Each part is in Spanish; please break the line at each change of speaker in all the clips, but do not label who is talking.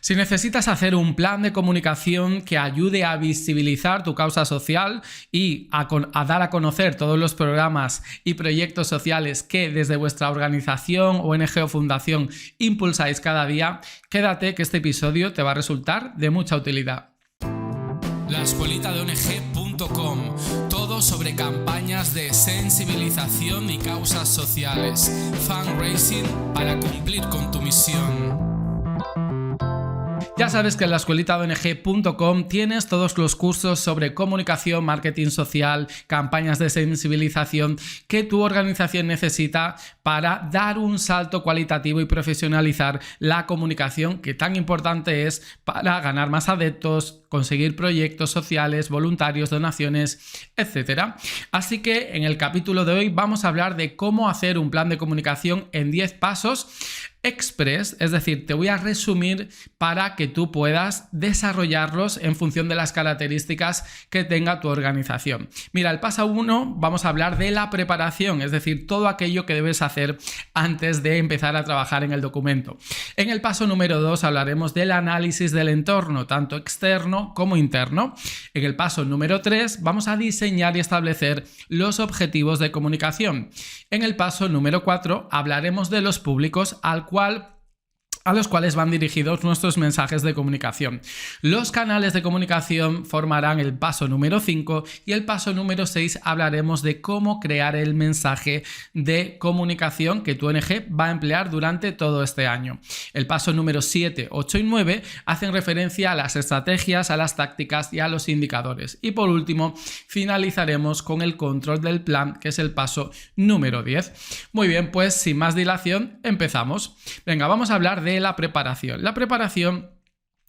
Si necesitas hacer un plan de comunicación que ayude a visibilizar tu causa social y a dar a conocer todos los programas y proyectos sociales que desde vuestra organización, ONG o fundación impulsáis cada día, quédate que este episodio te va a resultar de mucha utilidad.
laescuelitadeong.com. Todo sobre campañas de sensibilización y causas sociales. Fundraising para cumplir con tu misión.
Ya sabes que en laescuelitadeong.com tienes todos los cursos sobre comunicación, marketing social, campañas de sensibilización que tu organización necesita para dar un salto cualitativo y profesionalizar la comunicación, que tan importante es para ganar más adeptos, conseguir proyectos sociales, voluntarios, donaciones, etc. Así que en el capítulo de hoy vamos a hablar de cómo hacer un plan de comunicación en 10 pasos express, es decir, te voy a resumir para que tú puedas desarrollarlos en función de las características que tenga tu organización. Mira, el paso 1 vamos a hablar de la preparación, es decir, todo aquello que debes hacer antes de empezar a trabajar en el documento. En el paso número 2 hablaremos del análisis del entorno, tanto externo como interno. En el paso número 3 vamos a diseñar y establecer los objetivos de comunicación. En el paso número 4 hablaremos de los públicos a los cuales van dirigidos nuestros mensajes de comunicación. Los canales de comunicación formarán el paso número 5 y el paso número 6 hablaremos de cómo crear el mensaje de comunicación que tu ONG va a emplear durante todo este año. El paso número 7, 8 y 9 hacen referencia a las estrategias, a las tácticas y a los indicadores. Y por último, finalizaremos con el control del plan, que es el paso número 10. Muy bien, pues sin más dilación, empezamos. Venga, vamos a hablar de la preparación. La preparación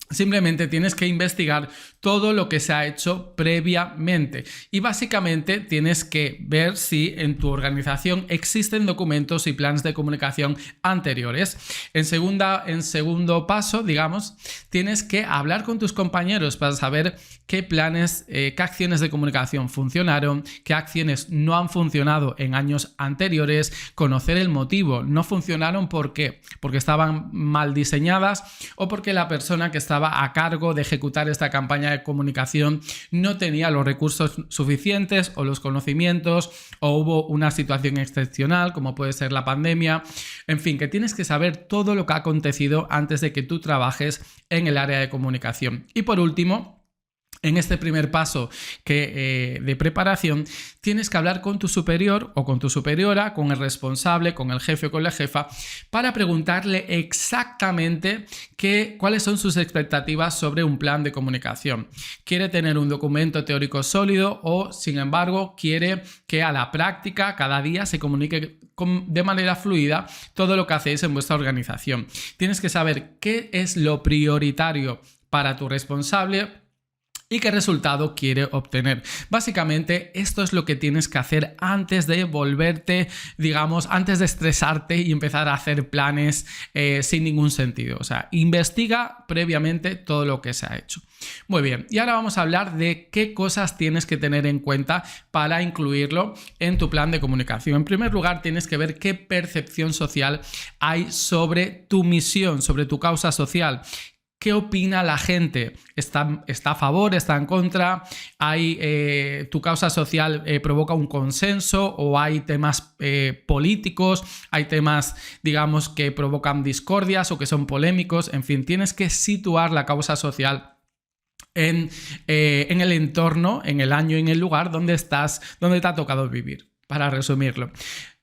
simplemente tienes que investigar todo lo que se ha hecho previamente y básicamente tienes que ver si en tu organización existen documentos y planes de comunicación anteriores. En segundo paso, digamos, tienes que hablar con tus compañeros para saber qué planes, qué acciones de comunicación funcionaron, qué acciones no han funcionado en años anteriores, conocer el motivo. No funcionaron, ¿por qué? Porque estaban mal diseñadas o porque la persona que estaba a cargo de ejecutar esta campaña de comunicación no tenía los recursos suficientes o los conocimientos, o hubo una situación excepcional como puede ser la pandemia. En fin, que tienes que saber todo lo que ha acontecido antes de que tú trabajes en el área de comunicación. Y por último, en este primer paso de preparación, tienes que hablar con tu superior o con tu superiora, con el responsable, con el jefe o con la jefa, para preguntarle exactamente cuáles son sus expectativas sobre un plan de comunicación. ¿Quiere tener un documento teórico sólido o, sin embargo, quiere que a la práctica cada día se comunique de manera fluida todo lo que hacéis en vuestra organización? Tienes que saber qué es lo prioritario para tu responsable y qué resultado quiere obtener. Básicamente, esto es lo que tienes que hacer antes de volverte, digamos, antes de estresarte y empezar a hacer planes sin ningún sentido. O sea, investiga previamente todo lo que se ha hecho. Muy bien, y ahora vamos a hablar de qué cosas tienes que tener en cuenta para incluirlo en tu plan de comunicación. En primer lugar, tienes que ver qué percepción social hay sobre tu misión, sobre tu causa social. ¿Qué opina la gente? ¿Está a favor? ¿Está en contra? ¿Tu causa social provoca un consenso? ¿O hay temas políticos? ¿Hay temas, digamos, que provocan discordias o que son polémicos? En fin, tienes que situar la causa social en el entorno, en el año y en el lugar donde te ha tocado vivir, para resumirlo.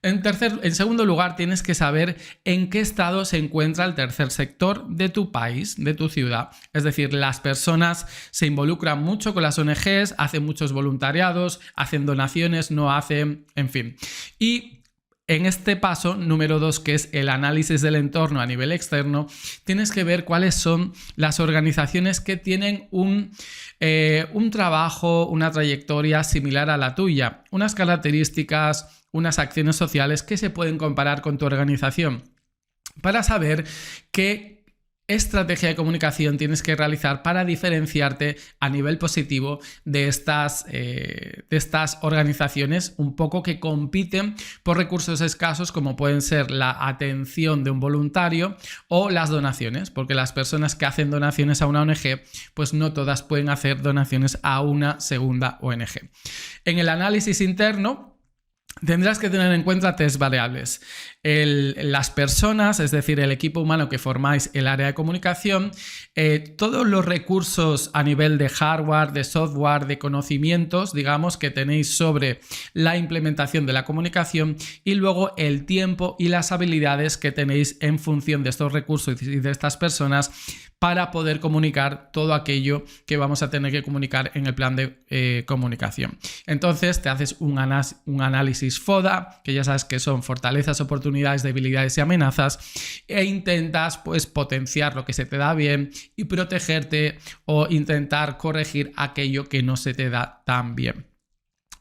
En segundo lugar, tienes que saber en qué estado se encuentra el tercer sector de tu país, de tu ciudad. Es decir, las personas se involucran mucho con las ONGs, hacen muchos voluntariados, hacen donaciones, no hacen, en fin. Y en este paso número 2, que es el análisis del entorno a nivel externo, tienes que ver cuáles son las organizaciones que tienen un trabajo, una trayectoria similar a la tuya, unas características, unas acciones sociales que se pueden comparar con tu organización, para saber qué estrategia de comunicación tienes que realizar para diferenciarte a nivel positivo de estas organizaciones un poco que compiten por recursos escasos, como pueden ser la atención de un voluntario o las donaciones, porque las personas que hacen donaciones a una ONG, pues no todas pueden hacer donaciones a una segunda ONG. En el análisis interno tendrás que tener en cuenta 3 variables. Las personas, es decir, el equipo humano que formáis el área de comunicación, todos los recursos a nivel de hardware, de software, de conocimientos, digamos, que tenéis sobre la implementación de la comunicación, y luego el tiempo y las habilidades que tenéis en función de estos recursos y de estas personas para poder comunicar todo aquello que vamos a tener que comunicar en el plan de comunicación. Entonces te haces un análisis FODA, que ya sabes que son fortalezas, oportunidades, debilidades y amenazas, e intentas pues potenciar lo que se te da bien y protegerte o intentar corregir aquello que no se te da tan bien.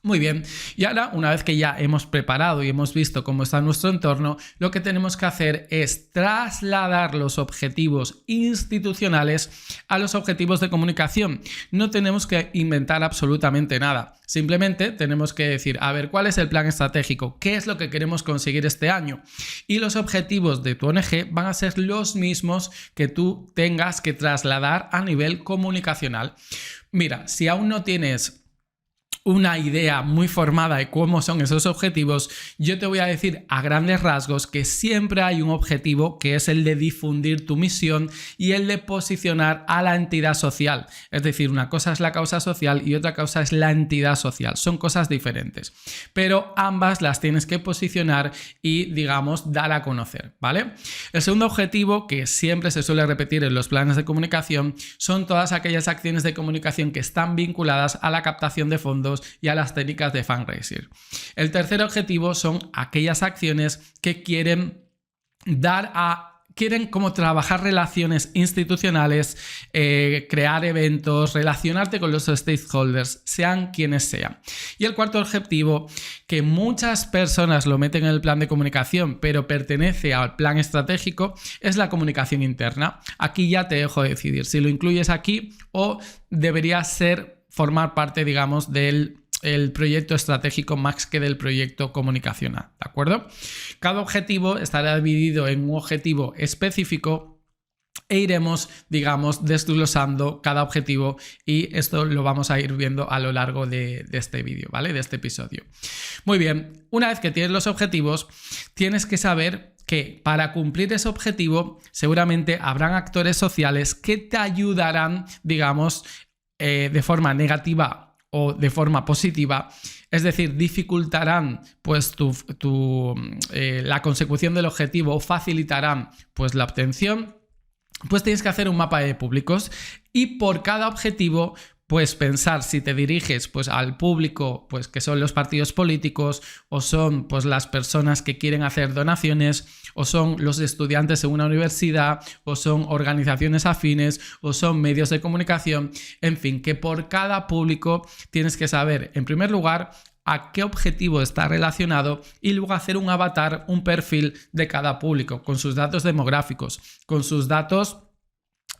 Muy bien, y ahora una vez que ya hemos preparado y hemos visto cómo está nuestro entorno, lo que tenemos que hacer es trasladar los objetivos institucionales a los objetivos de comunicación. No tenemos que inventar absolutamente nada, simplemente tenemos que decir, a ver, ¿cuál es el plan estratégico? ¿Qué es lo que queremos conseguir este año? Y los objetivos de tu ONG van a ser los mismos que tú tengas que trasladar a nivel comunicacional. Mira, si aún no tienes una idea muy formada de cómo son esos objetivos, yo te voy a decir a grandes rasgos que siempre hay un objetivo, que es el de difundir tu misión y el de posicionar a la entidad social. Es decir, una cosa es la causa social y otra cosa es la entidad social. Son cosas diferentes, pero ambas las tienes que posicionar y, digamos, dar a conocer, ¿vale? El segundo objetivo, que siempre se suele repetir en los planes de comunicación, son todas aquellas acciones de comunicación que están vinculadas a la captación de fondos y a las técnicas de fundraising. El tercer objetivo son aquellas acciones que quieren como trabajar relaciones institucionales, crear eventos, relacionarte con los stakeholders, sean quienes sean. Y el cuarto objetivo, que muchas personas lo meten en el plan de comunicación, pero pertenece al plan estratégico, es la comunicación interna. Aquí ya te dejo decidir si lo incluyes aquí o debería formar parte, digamos, del proyecto estratégico más que del proyecto comunicacional, ¿de acuerdo? Cada objetivo estará dividido en un objetivo específico e iremos, digamos, desglosando cada objetivo, y esto lo vamos a ir viendo a lo largo de este vídeo, ¿vale? De este episodio. Muy bien, una vez que tienes los objetivos, tienes que saber que para cumplir ese objetivo seguramente habrán actores sociales que te ayudarán, digamos, de forma negativa o de forma positiva, es decir, dificultarán pues la consecución del objetivo o facilitarán pues la obtención. Pues tienes que hacer un mapa de públicos y por cada objetivo pues pensar si te diriges pues al público pues que son los partidos políticos, o son pues las personas que quieren hacer donaciones, o son los estudiantes en una universidad, o son organizaciones afines, o son medios de comunicación. En fin, que por cada público tienes que saber, en primer lugar, a qué objetivo está relacionado, y luego hacer un avatar, un perfil de cada público, con sus datos demográficos, con sus datos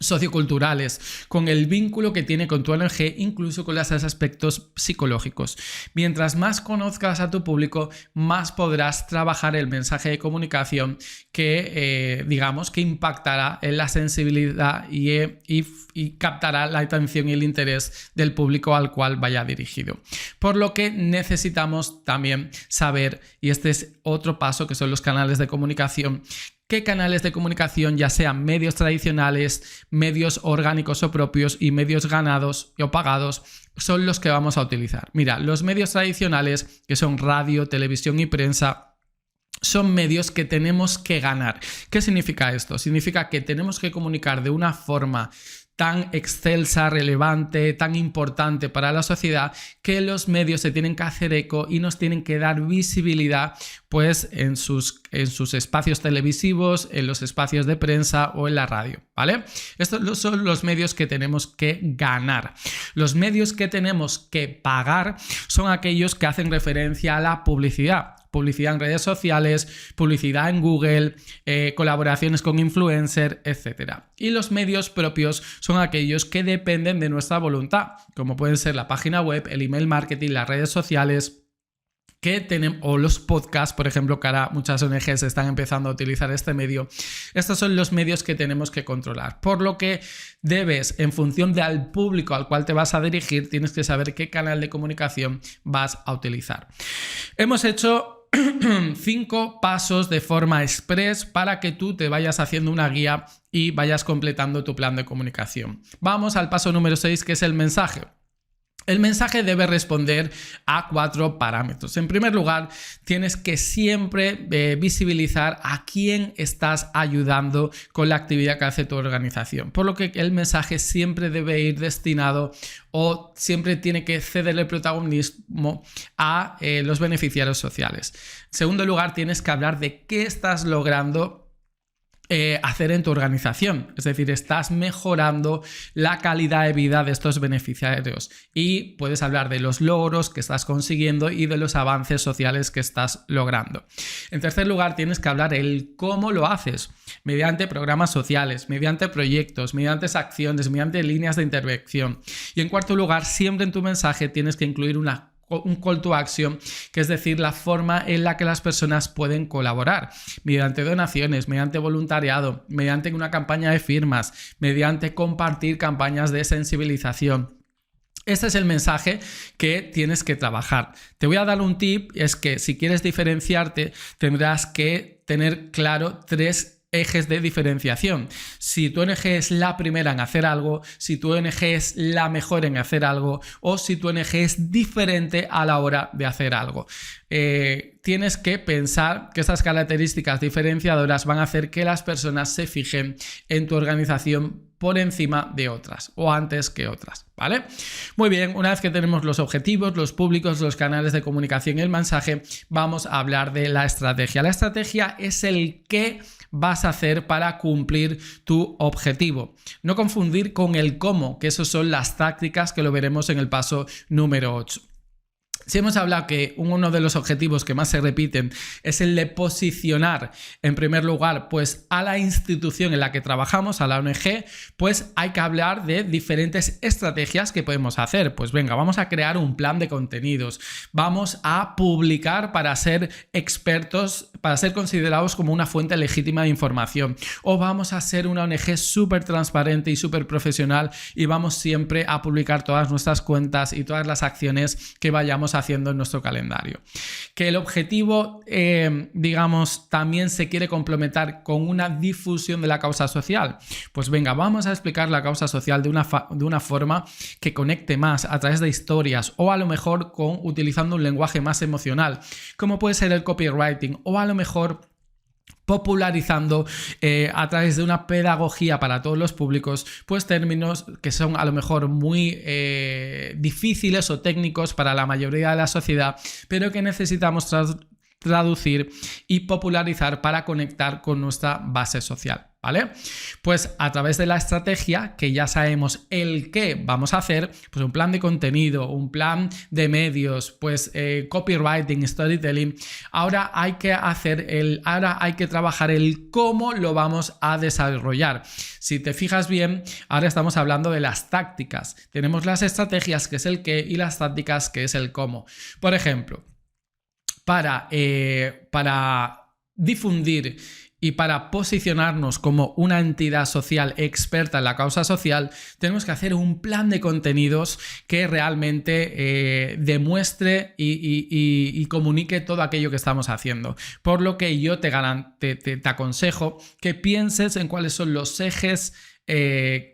socioculturales, con el vínculo que tiene con tu ONG, incluso con los aspectos psicológicos. Mientras más conozcas a tu público, más podrás trabajar el mensaje de comunicación que, digamos, que impactará en la sensibilidad y captará la atención y el interés del público al cual vaya dirigido. Por lo que necesitamos también saber, y este es otro paso, que son los canales de comunicación. ¿Qué canales de comunicación, ya sean medios tradicionales, medios orgánicos o propios y medios ganados o pagados, son los que vamos a utilizar? Mira, los medios tradicionales, que son radio, televisión y prensa, son medios que tenemos que ganar. ¿Qué significa esto? Significa que tenemos que comunicar de una forma tan excelsa, relevante, tan importante para la sociedad, que los medios se tienen que hacer eco y nos tienen que dar visibilidad pues en sus espacios televisivos, en los espacios de prensa o en la radio, ¿vale? Estos son los medios que tenemos que ganar. Los medios que tenemos que pagar son aquellos que hacen referencia a la publicidad. publicidad en redes sociales, publicidad en Google, colaboraciones con influencers, etc. Y los medios propios son aquellos que dependen de nuestra voluntad, como pueden ser la página web, el email marketing, las redes sociales, o los podcasts, por ejemplo, que ahora muchas ONGs están empezando a utilizar este medio. Estos son los medios que tenemos que controlar, por lo que debes, en función del público al cual te vas a dirigir, tienes que saber qué canal de comunicación vas a utilizar. Hemos hecho 5 pasos de forma express para que tú te vayas haciendo una guía y vayas completando tu plan de comunicación. Vamos al paso número 6, que es el mensaje. El mensaje debe responder a 4 parámetros. En primer lugar, tienes que siempre visibilizar a quién estás ayudando con la actividad que hace tu organización. Por lo que el mensaje siempre debe ir destinado o siempre tiene que ceder el protagonismo a los beneficiarios sociales. En segundo lugar, tienes que hablar de qué estás logrando hacer en tu organización, es decir, estás mejorando la calidad de vida de estos beneficiarios y puedes hablar de los logros que estás consiguiendo y de los avances sociales que estás logrando. En tercer lugar, tienes que hablar el cómo lo haces, mediante programas sociales, mediante proyectos, mediante acciones, mediante líneas de intervención. Y en cuarto lugar, siempre en tu mensaje tienes que incluir un call to action, que es decir, la forma en la que las personas pueden colaborar, mediante donaciones, mediante voluntariado, mediante una campaña de firmas, mediante compartir campañas de sensibilización. Este es el mensaje que tienes que trabajar. Te voy a dar un tip, es que si quieres diferenciarte, tendrás que tener claro 3 ejes de diferenciación. Si tu ONG es la primera en hacer algo, si tu ONG es la mejor en hacer algo o si tu ONG es diferente a la hora de hacer algo. Tienes que pensar que estas características diferenciadoras van a hacer que las personas se fijen en tu organización por encima de otras o antes que otras, ¿vale? Muy bien, una vez que tenemos los objetivos, los públicos, los canales de comunicación y el mensaje, vamos a hablar de la estrategia. La estrategia es el qué vas a hacer para cumplir tu objetivo. No confundir con el cómo, que eso son las tácticas que lo veremos en el paso número 8. Si hemos hablado que uno de los objetivos que más se repiten es el de posicionar en primer lugar pues a la institución en la que trabajamos, a la ONG, pues hay que hablar de diferentes estrategias que podemos hacer. Pues venga, vamos a crear un plan de contenidos, vamos a publicar para ser expertos, para ser considerados como una fuente legítima de información, o vamos a ser una ONG súper transparente y súper profesional y vamos siempre a publicar todas nuestras cuentas y todas las acciones que vayamos haciendo en nuestro calendario. Que el objetivo, digamos, también se quiere complementar con una difusión de la causa social. Pues venga, vamos a explicar la causa social de una forma que conecte más a través de historias o a lo mejor utilizando un lenguaje más emocional, como puede ser el copywriting, o a lo mejor popularizando a través de una pedagogía para todos los públicos, pues términos que son a lo mejor muy difíciles o técnicos para la mayoría de la sociedad, pero que necesitamos traducir y popularizar para conectar con nuestra base social, ¿vale? Pues a través de la estrategia, que ya sabemos el qué vamos a hacer, pues un plan de contenido, un plan de medios, pues copywriting, storytelling, ahora hay que trabajar el cómo lo vamos a desarrollar. Si te fijas bien, ahora estamos hablando de las tácticas. Tenemos las estrategias, que es el qué, y las tácticas, que es el cómo. Por ejemplo, para difundir y para posicionarnos como una entidad social experta en la causa social, tenemos que hacer un plan de contenidos que realmente demuestre y comunique todo aquello que estamos haciendo. Por lo que yo te aconsejo que pienses en cuáles son los ejes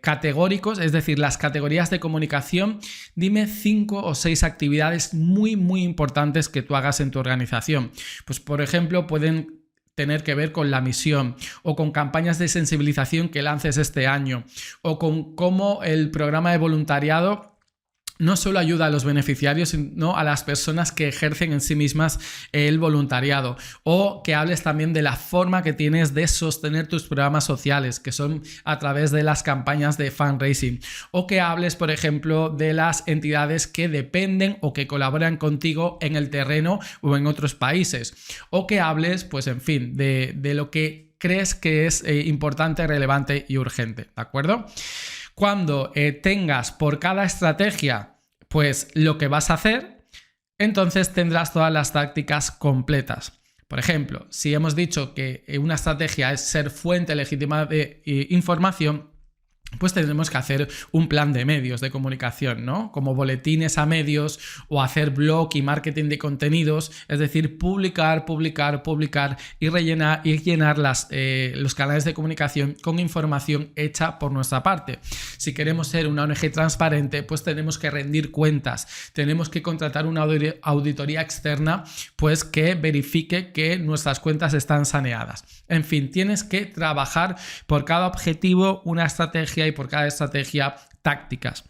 categóricos, es decir, las categorías de comunicación. Dime 5 o 6 actividades muy importantes que tú hagas en tu organización. Pues por ejemplo, pueden tener que ver con la misión, o con campañas de sensibilización que lances este año, o con cómo el programa de voluntariado no solo ayuda a los beneficiarios, sino a las personas que ejercen en sí mismas el voluntariado. O que hables también de la forma que tienes de sostener tus programas sociales, que son a través de las campañas de fundraising. O que hables, por ejemplo, de las entidades que dependen o que colaboran contigo en el terreno o en otros países. O que hables, pues en fin, de lo que crees que es importante, relevante y urgente, ¿de acuerdo? Cuando tengas por cada estrategia pues lo que vas a hacer, entonces tendrás todas las tácticas completas. Por ejemplo, si hemos dicho que una estrategia es ser fuente legítima de información, pues tendremos que hacer un plan de medios de comunicación, ¿no? Como boletines a medios o hacer blog y marketing de contenidos, es decir, publicar y llenar los canales de comunicación con información hecha por nuestra parte. Si queremos ser una ONG transparente, pues tenemos que rendir cuentas, tenemos que contratar una auditoría externa, pues que verifique que nuestras cuentas están saneadas. En fin, tienes que trabajar por cada objetivo una estrategia y por cada estrategia tácticas.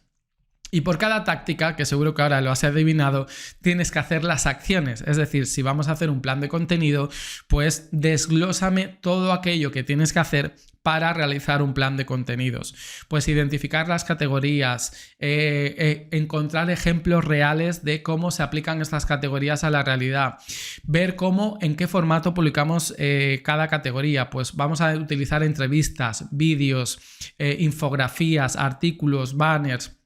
Y por cada táctica, que seguro que ahora lo has adivinado, tienes que hacer las acciones. Es decir, si vamos a hacer un plan de contenido, pues desglósame todo aquello que tienes que hacer para realizar un plan de contenidos. Pues identificar las categorías, encontrar ejemplos reales de cómo se aplican estas categorías a la realidad, ver en qué formato publicamos cada categoría. Pues vamos a utilizar entrevistas, vídeos, infografías, artículos, banners.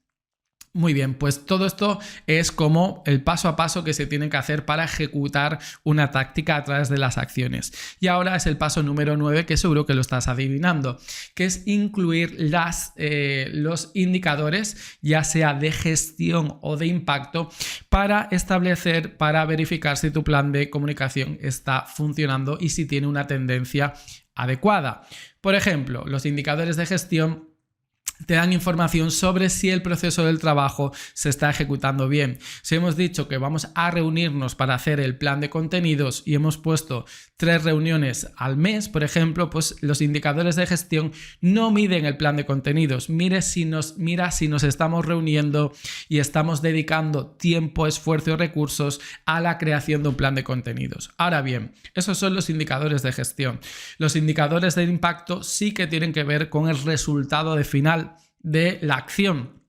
Muy bien, pues todo esto es como el paso a paso que se tiene que hacer para ejecutar una táctica a través de las acciones. Y ahora es el paso número 9, que seguro que lo estás adivinando, que es incluir los indicadores, ya sea de gestión o de impacto, para verificar si tu plan de comunicación está funcionando y si tiene una tendencia adecuada. Por ejemplo, los indicadores de gestión te dan información sobre si el proceso del trabajo se está ejecutando bien. Si hemos dicho que vamos a reunirnos para hacer el plan de contenidos y hemos puesto 3 reuniones al mes, por ejemplo, pues los indicadores de gestión no miden el plan de contenidos. Mira si nos estamos reuniendo y estamos dedicando tiempo, esfuerzo y recursos a la creación de un plan de contenidos. Ahora bien, esos son los indicadores de gestión. Los indicadores de impacto sí que tienen que ver con el resultado final de la acción.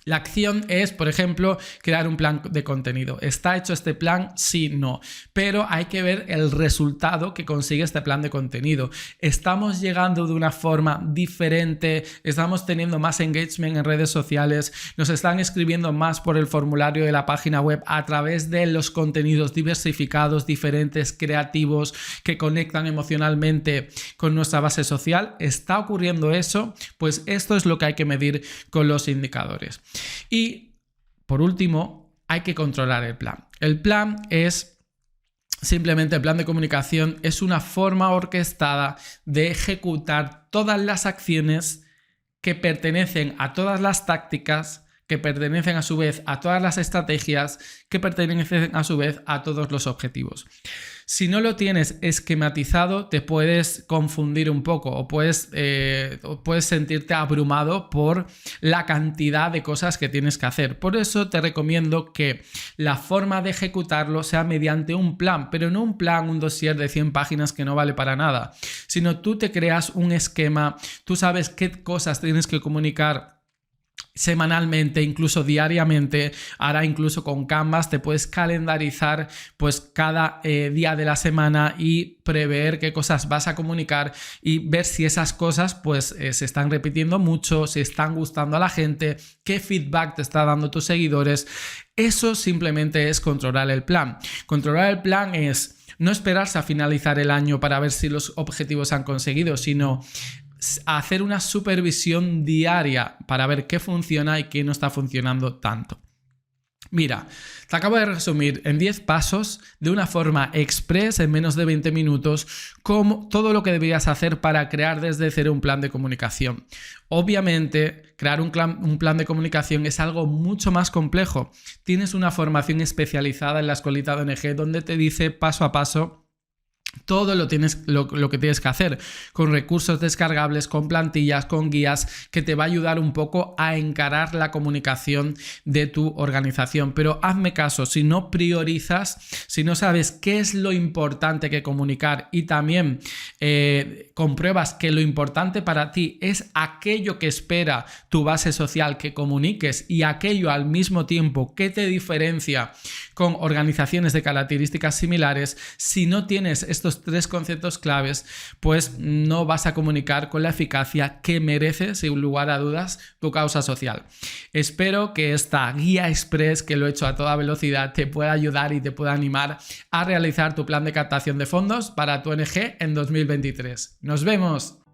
La acción es, por ejemplo, crear un plan de contenido. ¿Está hecho este plan? Sí, no. Pero hay que ver el resultado que consigue este plan de contenido. ¿Estamos llegando de una forma diferente? ¿Estamos teniendo más engagement en redes sociales? ¿Nos están escribiendo más por el formulario de la página web a través de los contenidos diversificados, diferentes, creativos, que conectan emocionalmente con nuestra base social? ¿Está ocurriendo eso? Pues esto es lo que hay que medir con los indicadores. Y, por último, hay que controlar el plan. El plan de comunicación es una forma orquestada de ejecutar todas las acciones que pertenecen a todas las tácticas, que pertenecen a su vez a todas las estrategias, que pertenecen a su vez a todos los objetivos. Si no lo tienes esquematizado, te puedes confundir un poco o puedes sentirte abrumado por la cantidad de cosas que tienes que hacer. Por eso te recomiendo que la forma de ejecutarlo sea mediante un plan, pero no un dossier de 100 páginas que no vale para nada, sino tú te creas un esquema, tú sabes qué cosas tienes que comunicar semanalmente, incluso diariamente. Ahora incluso con Canvas te puedes calendarizar pues cada día de la semana y prever qué cosas vas a comunicar y ver si esas cosas pues se están repitiendo mucho, si están gustando a la gente, qué feedback te está dando tus seguidores. Eso simplemente es controlar el plan. Controlar el plan es no esperarse a finalizar el año para ver si los objetivos se han conseguido, sino hacer una supervisión diaria para ver qué funciona y qué no está funcionando tanto. Mira, te acabo de resumir en 10 pasos de una forma express en menos de 20 minutos como todo lo que deberías hacer para crear desde cero un plan de comunicación. Obviamente, crear un plan de comunicación es algo mucho más complejo. Tienes una formación especializada en la Escuelita de ONG donde te dice paso a paso Todo lo que tienes que hacer con recursos descargables, con plantillas, con guías, que te va a ayudar un poco a encarar la comunicación de tu organización. Pero hazme caso, si no priorizas, si no sabes qué es lo importante que comunicar y también compruebas que lo importante para ti es aquello que espera tu base social que comuniques y aquello al mismo tiempo que te diferencia con organizaciones de características similares, si no tienes estos 3 conceptos claves, pues no vas a comunicar con la eficacia que merece, sin lugar a dudas, tu causa social. Espero que esta guía express, que lo he hecho a toda velocidad, te pueda ayudar y te pueda animar a realizar tu plan de captación de fondos para tu ONG en 2023. ¡Nos vemos!